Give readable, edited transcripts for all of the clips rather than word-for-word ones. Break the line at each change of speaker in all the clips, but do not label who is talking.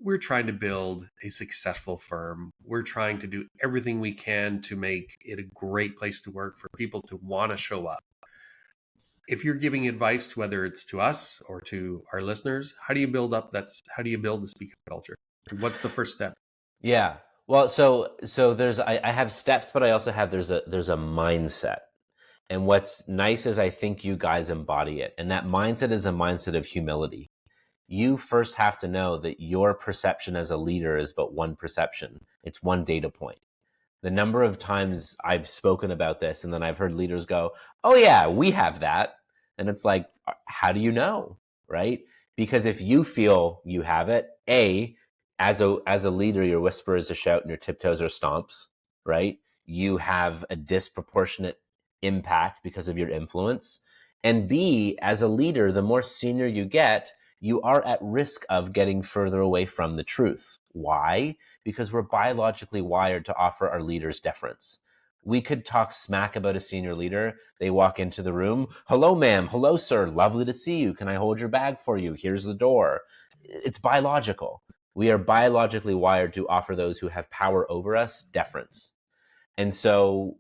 we're trying to build a successful firm. We're trying to do everything we can to make it a great place to work for people to want to show up. If you're giving advice, whether it's to us or to our listeners, how do you build the speaker culture? What's the first step?
Yeah. Well, so there's I have steps, but I also have there's a mindset. And what's nice is I think you guys embody it. And that mindset is a mindset of humility. You first have to know that your perception as a leader is but one perception. It's one data point. The number of times I've spoken about this and then I've heard leaders go, "Oh yeah, we have that." And it's like, how do you know? Right? Because if you feel you have it, as a leader, your whisper is a shout and your tiptoes are stomps, right? You have a disproportionate impact because of your influence. And B, as a leader, the more senior you get, you are at risk of getting further away from the truth. Why? Because we're biologically wired to offer our leaders deference. We could talk smack about a senior leader. They walk into the room. "Hello, ma'am. Hello, sir. Lovely to see you. Can I hold your bag for you? Here's the door." It's biological. We are biologically wired to offer those who have power over us deference. And so,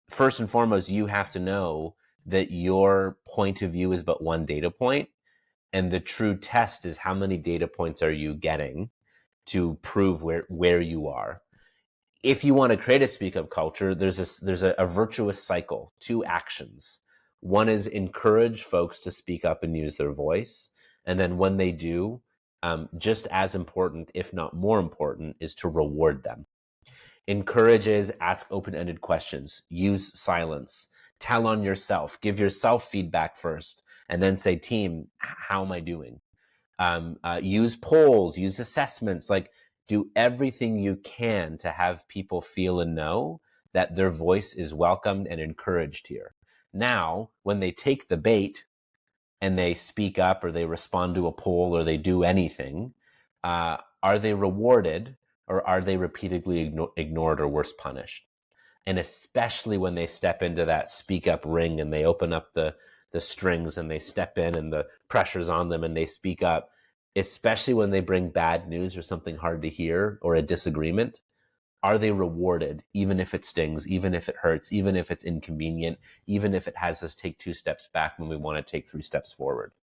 first and foremost, you have to know that your point of view is but one data point. And the true test is how many data points are you getting to prove where you are. If you want to create a speak up culture, there's a virtuous cycle, two actions. One is encourage folks to speak up and use their voice. And then when they do, just as important, if not more important, is to reward them. Encourages, ask open-ended questions, use silence, tell on yourself, give yourself feedback first, and then say, team, how am I doing? Use polls, use assessments, like do everything you can to have people feel and know that their voice is welcomed and encouraged here. Now, when they take the bait and they speak up or they respond to a poll or they do anything, are they rewarded or are they repeatedly ignored or worse punished? And especially when they step into that speak up ring and they open up the strings and they step in and the pressure's on them and they speak up, especially when they bring bad news or something hard to hear or a disagreement, are they rewarded even if it stings, even if it hurts, even if it's inconvenient, even if it has us take 2 steps back when we want to take 3 steps forward?